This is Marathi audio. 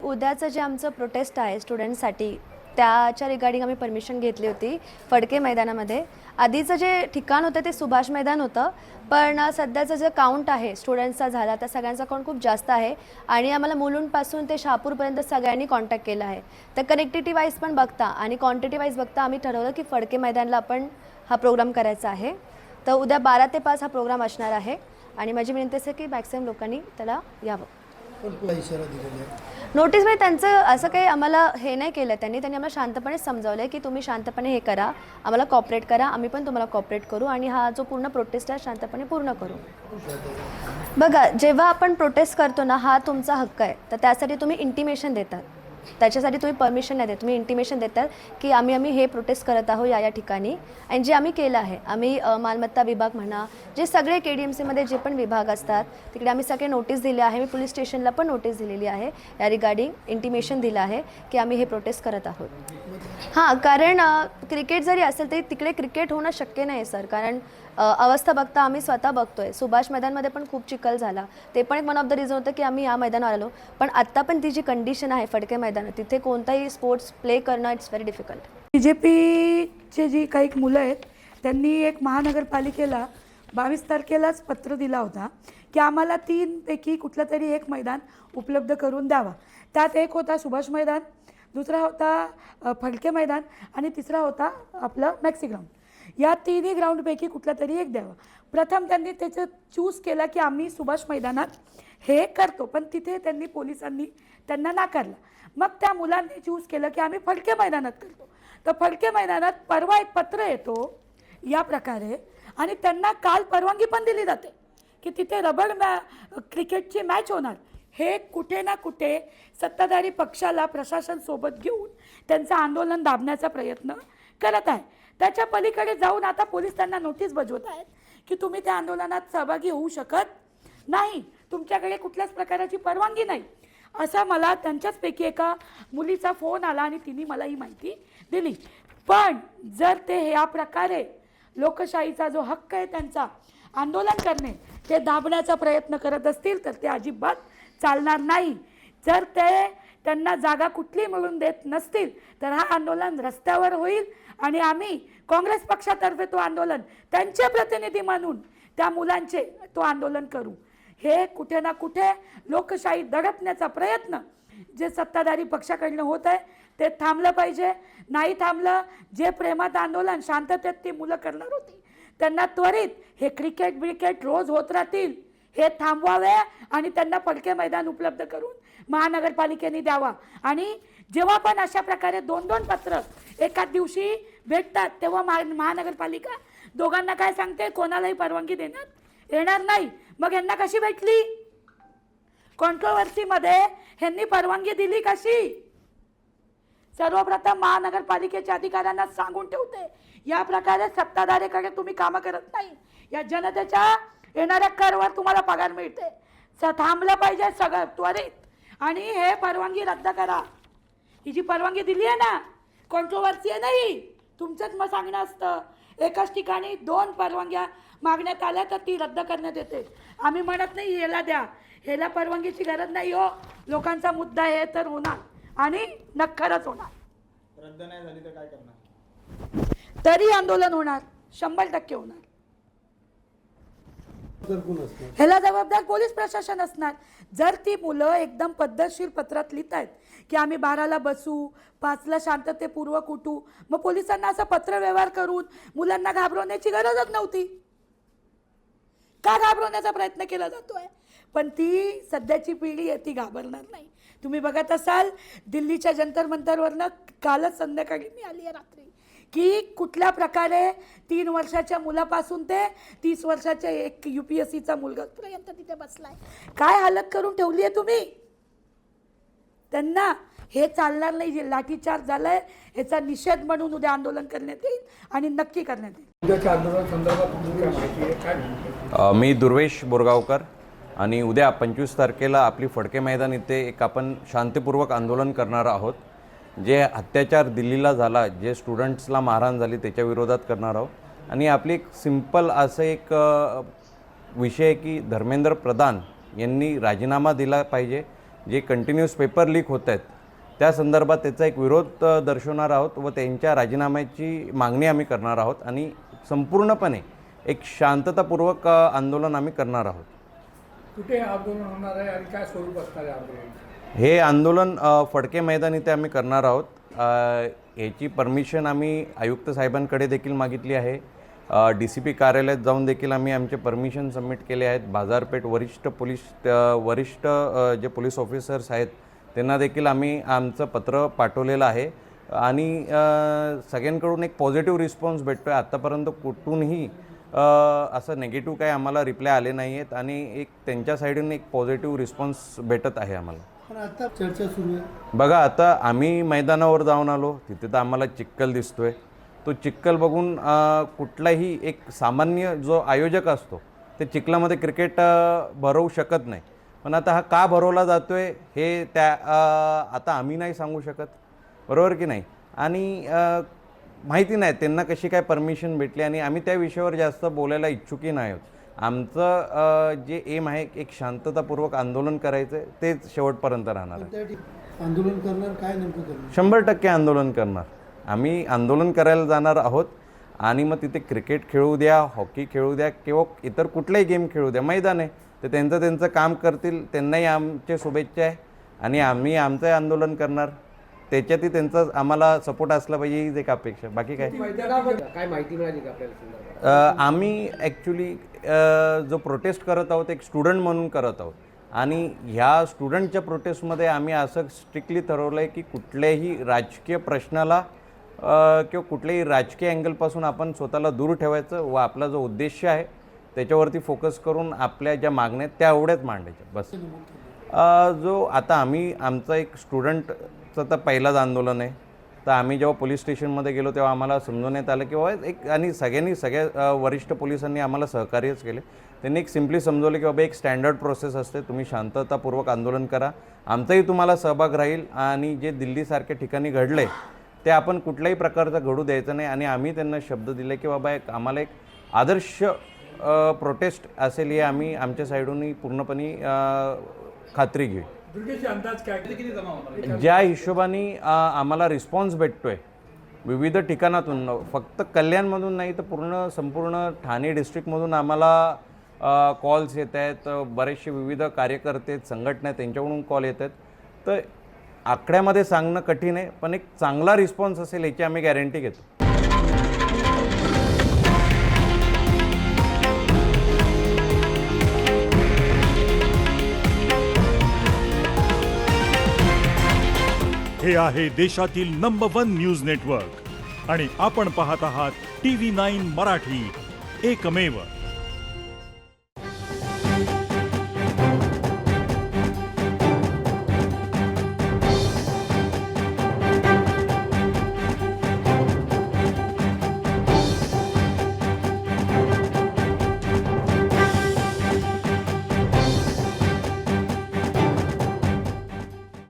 उद्याचं जे आमचं प्रोटेस्ट आहे स्टुडंटसाठी त्याच्या रिगार्डिंग आम्ही परमिशन घेतली होती फडके मैदानामध्ये. आधीचं जे ठिकाण होतं ते सुभाष मैदान होतं, पण सध्याचं जे काउंट आहे स्टुडंट्सचा झाला त्या सगळ्यांचा काउंट खूप जास्त आहे आणि आम्हाला मुलुंडपासून ते शहापूरपर्यंत सगळ्यांनी कॉन्टॅक्ट केला आहे. तर कनेक्टिव्हिटी वाईज पण बघता आणि क्वांटिटी वाईज बघता आम्ही ठरवलं की फडके मैदानला आपण हा प्रोग्राम करायचा आहे. तर उद्या 12 ते 5 हा प्रोग्राम असणार आहे आणि माझी विनंती असेल की मॅक्सिमम लोकांनी त्याला यावं. नोटीसमध्ये त्यांचं असं काही आम्हाला हे नाही केलं. त्यांनी आम्हाला शांतपणे समजावलं की तुम्ही शांतपणे हे करा, आम्हाला कॉपरेट करा, आम्ही पण तुम्हाला कॉपरेट करू आणि हा जो पूर्ण प्रोटेस्ट आहे शांतपणे पूर्ण करू. बघा, जेव्हा आपण प्रोटेस्ट करतो ना, हा तुमचा हक्क आहे. तर त्यासाठी तुम्ही इंटिमेशन देतात, त्याच्यासाठी तुम्ही परमिशन नाही देत, तुम्ही इंटिमेशन देतात की आम्ही हे प्रोटेस्ट करत आहोत या ठिकाणी. आणि जे आम्ही केलं आहे, आम्ही मालमत्ता विभाग म्हणा, जे सगळे KDMCमध्ये जे पण विभाग असतात तिकडे आम्ही सगळे नोटीस दिले आहे. मी पोलीस स्टेशनला पण नोटीस दिलेली आहे, या रिगार्डिंग इंटिमेशन दिलं आहे की आम्ही हे प्रोटेस्ट करत आहोत. हां, कारण क्रिकेट जरी असेल तरी तिकडे क्रिकेट होणं शक्य नाही सर, कारण अवस्था बघता आम्ही स्वतः बघतोय. सुभाष मैदानमध्ये पण खूप चिखल झाला, ते पण एक वन ऑफ द रिझन होतं की आम्ही या मैदानावर आलो. पण आत्ता पण ती जी कंडिशन आहे फडके मैदानात, तिथे कोणताही स्पोर्ट्स प्ले करणं इट्स व्हेरी डिफिकल्ट. BJPचे जी काही मुलं आहेत त्यांनी एक महानगरपालिकेला 22 तारखेलाच पत्र दिला होता की आम्हाला 3 पैकी कुठलं तरी एक मैदान उपलब्ध करून द्यावा. त्यात एक होता सुभाष मैदान, दुसरा होता फडके मैदान आणि तिसरा होता आपलं मॅक्सी ग्राउंड. या तिन्ही ग्राउंडपैकी कुठला तरी एक द्यावा. प्रथम त्यांनी त्याचं चूज केला की आम्ही सुभाष मैदानात हे करतो, पण तिथे त्यांनी पोलिसांनी त्यांना नाकारलं. मग त्या मुलांनी चूज केलं की आम्ही फडके मैदानात करतो. तर फडके मैदानात परवा एक पत्र येतो या प्रकारे आणि त्यांना काल परवानगी पण दिली जाते की तिथे क्रिकेटची मॅच होणार. हे कुठे ना कुठे सत्ताधारी पक्षाला प्रशासन सोबत घेऊन त्यांचं आंदोलन दाबण्याचा प्रयत्न करत आहे. त्याच्या पलीकडे जाऊन आता पोलीस त्यांना नोटीस बजावत आहेत की तुम्ही त्या आंदोलनात सहभागी होऊ शकत नाही, तुमच्याकडे कुठल्याच प्रकारची परवानगी नाही. असा मला त्यांच्याचपैकी एका मुलीचा फोन आला आणि तिने मला ही माहिती दिली. पण जर ते या प्रकारे लोकशाहीचा जो हक्क आहे त्यांचा आंदोलन करणे ते दाबण्याचा प्रयत्न करत असतील तर ते अजिबात चालणार नाही. जर त्यांना जागा कुठली मिळून देत नसतील तर हा आंदोलन रस्त्यावर होईल आणि आम्ही काँग्रेस पक्षातर्फे तो आंदोलन त्यांचे प्रतिनिधी म्हणून त्या मुलांचे तो आंदोलन करू. हे कुठे ना कुठे लोकशाही दडपण्याचा प्रयत्न जे सत्ताधारी पक्षाकडनं होत आहे ते थांबलं पाहिजे. नाही थांबलं, जे प्रेमात आंदोलन शांततेत ती मुलं करणार होती त्यांना त्वरित हे क्रिकेट रोज होत राहतील हे थांबवावे आणि त्यांना फडके मैदान उपलब्ध करून महानगरपालिकेने द्यावा. आणि जेव्हा पण अशा प्रकारे 2-2 पत्र एकाच दिवशी भेटतात तेव्हा महानगरपालिका दोघांना काय सांगते, कोणालाही परवानगी देण्यात येणार नाही. मग यांना कशी भेटली? कॉन्ट्रोवर्सीमध्ये ह्यांनी परवानगी दिली कशी? सर्वप्रथम महानगरपालिकेच्या अधिकाऱ्यांना सांगून ठेवते, या प्रकारे सत्ताधारीकडे तुम्ही कामं करत नाही, या जनतेच्या येणाऱ्या करवर तुम्हाला पगार मिळते. थांबलं पाहिजे सगळं त्वरित आणि हे परवानगी रद्द करा. ही जी परवानगी दिली आहे ना, कॉन्ट्रोवर्सी आहे नाही, तुमचंच मग सांगणं असतं. एकाच ठिकाणी 2 परवानग्या मागण्यात आल्या तर ती रद्द करण्यात येते. आम्ही म्हणत नाही ह्याला द्या, ह्याला परवानगीची गरज नाही हो. लोकांचा मुद्दा हे तर होणार आणि नक्करच होणार. रद्द नाही झाली तर काय करणार? तरी आंदोलन होणार, 100% होणार. ह्याला जबाबदार पोलीस प्रशासन असणार. जर ती मुलं एकदम पद्धतशीर पत्रात लिहित आहेत की आम्ही 12ला बसू, 5ला शांततेपूर्वक उठू, मग पोलिसांना असं पत्र व्यवहार करून मुलांना घाबरवण्याची गरजच नव्हती. का घाबरवण्याचा प्रयत्न केला जातोय? पण ती सध्याची पिढी आहे ती घाबरणार नाही. तुम्ही बघत असाल दिल्लीच्या जंतर मंतरवरनं कालच संध्याकाळी मी आली आहे रात्री की कुठल्या प्रकारे 3 वर्षाच्या मुलापासून ते 30 वर्षाच्या एक UPSCचा मुलगापर्यंत तिथे बसलाय. काय हालत करून ठेवली आहे तुम्ही त्यांना? हे चालणार नाही. जे लाठीचार्ज झालाय ह्याचा निषेध म्हणून उद्या आंदोलन करण्यात येईल आणि नक्की करण्यात येईल. उद्याच्या आंदोलनासंदर्भात तुमची काय माहिती आहे? काय मी दुर्वेश बोरगावकर आणि उद्या 25 तारखेला आपली फडके मैदान इथे एक आपण शांतपूर्वक आंदोलन करणार आहोत. जे अत्याचार दिल्लीला झाला, जे स्टुडंट्सला मारहाण झाली त्याच्या विरोधात करणार आहोत. आणि आपली एक सिंपल असं एक विषय आहे की धर्मेंद्र प्रधान यांनी राजीनामा दिला पाहिजे. जे कंटिन्यूअस पेपर लीक होत आहेत त्या संदर्भात त्याचा एक विरोध दर्शवणार आहोत व त्यांच्या राजीनाम्याची मागणी आम्ही करणार आहोत आणि संपूर्णपणे एक शांततापूर्वक आंदोलन आम्ही करणार आहोत. कुठे आंदोलन होणार आहे आणि काय स्वरूप असणार आहे आंदोलन? हे आंदोलन फडके मैदान इथे आम्ही करणार आहोत. याची परमिशन आम्ही आयुक्त साहेबांकडे देखील मागितली आहे. DCP कार्यालयात जाऊन देखील आम्ही आमचे परमिशन सबमिट केले आहेत. बाजारपेठ वरिष्ठ जे पोलीस ऑफिसर्स आहेत त्यांना देखील आम्ही आमचं पत्र पाठवलेलं आहे आणि सगळ्यांकडून एक पॉझिटिव्ह रिस्पॉन्स भेटतो आहे. आत्तापर्यंत कुठूनही असं नेगेटिव्ह काही आम्हाला रिप्लाय आले नाही आहेत आणि एक त्यांच्या साईडून एक पॉझिटिव्ह रिस्पॉन्स भेटत आहे आम्हाला. पण आता चर्चा सुरू आहे. बघा, आता आम्ही मैदानावर जाऊन आलो, तिथे तर आम्हाला चिखल दिसतोय. तो चिखल बघून कुठलाही एक सामान्य जो आयोजक असतो ते चिखलामध्ये क्रिकेट भरवू शकत नाही. पण आता हा का भरवला जातो आहे हे आता आम्ही नाही सांगू शकत, बरोबर की नाही. आणि माहिती नाही त्यांना कशी काय परमिशन भेटली आणि आम्ही त्या विषयावर जास्त बोलायला इच्छुकही नाही आहोत. आमचं जे एम आहे एक शांततापूर्वक आंदोलन करायचं तेच शेवटपर्यंत राहणार आहे. आंदोलन करणार, काय नेमकं करणार? 100% आंदोलन करणार. आम्ही आंदोलन करायला जाणार आहोत आणि मग तिथे क्रिकेट खेळू द्या, हॉकी खेळू द्या किंवा इतर कुठलाही गेम खेळू द्या, मैदान आहे तर त्यांचं काम करतील. त्यांनाही आमचे शुभेच्छा आहे आणि आम्ही आमचं आंदोलन करणार. त्याच्यातही त्यांचा आम्हाला सपोर्ट असला पाहिजे हीच एक अपेक्षा, बाकी काय. काय माहिती मिळाली का आपल्याला? आम्ही ॲक्च्युली जो प्रोटेस्ट करत आहोत एक स्टुडंट म्हणून करत आहोत आणि ह्या स्टुडंटच्या प्रोटेस्टमध्ये आम्ही असं स्ट्रिक्टली ठरवलं आहे की कुठल्याही राजकीय प्रश्नाला किंवा कुठल्याही राजकीय अँगलपासून आपण स्वतःला दूर ठेवायचं व आपला जो उद्देश आहे त्याच्यावरती फोकस करून आपल्या ज्या मागण्या आहेत त्या एवढ्याच मांडायच्या बस. जो आता आमचा एक स्टुडंटचं तर पहिलाच आंदोलन आहे. तर आम्ही जेव्हा पोलीस स्टेशनमध्ये गेलो तेव्हा आम्हाला समजवण्यात आलं की बाबा एक आणि सगळ्या वरिष्ठ पोलिसांनी आम्हाला सहकार्यच केले. त्यांनी एक सिम्पली समजवलं की बाबा एक स्टँडर्ड प्रोसेस असते, तुम्ही शांततापूर्वक आंदोलन करा, आमचाही तुम्हाला सहभाग राहील आणि जे दिल्लीसारख्या ठिकाणी घडलं आहे ते आपण कुठल्याही प्रकारचं घडू द्यायचं नाही. आणि आम्ही त्यांना शब्द दिले की बाबा आम्हाला एक आदर्श प्रोटेस्ट असेल हे आम्ही आमच्या साईडूनही पूर्णपणे खात्री घेऊ. दुर्गेशचे अंदाज काय किती जमा होणार? ज्या हिशोबाने आम्हाला रिस्पॉन्स भेटतो आहे विविध ठिकाणातून, फक्त कल्याणमधून नाही तर संपूर्ण ठाणे डिस्ट्रिक्टमधून आम्हाला कॉल्स येत आहेत. बरेचसे विविध कार्यकर्ते संघटना त्यांच्याकडून कॉल येत आहेत. तर आकड्यामध्ये सांगणं कठीण आहे पण एक चांगला रिस्पॉन्स असेल याची आम्ही गॅरंटी घेतो. हे आहे देशातील नंबर 1 न्यूज नेटवर्क आणि आपण पाहत आहात TV9 मराठी, एकमेव.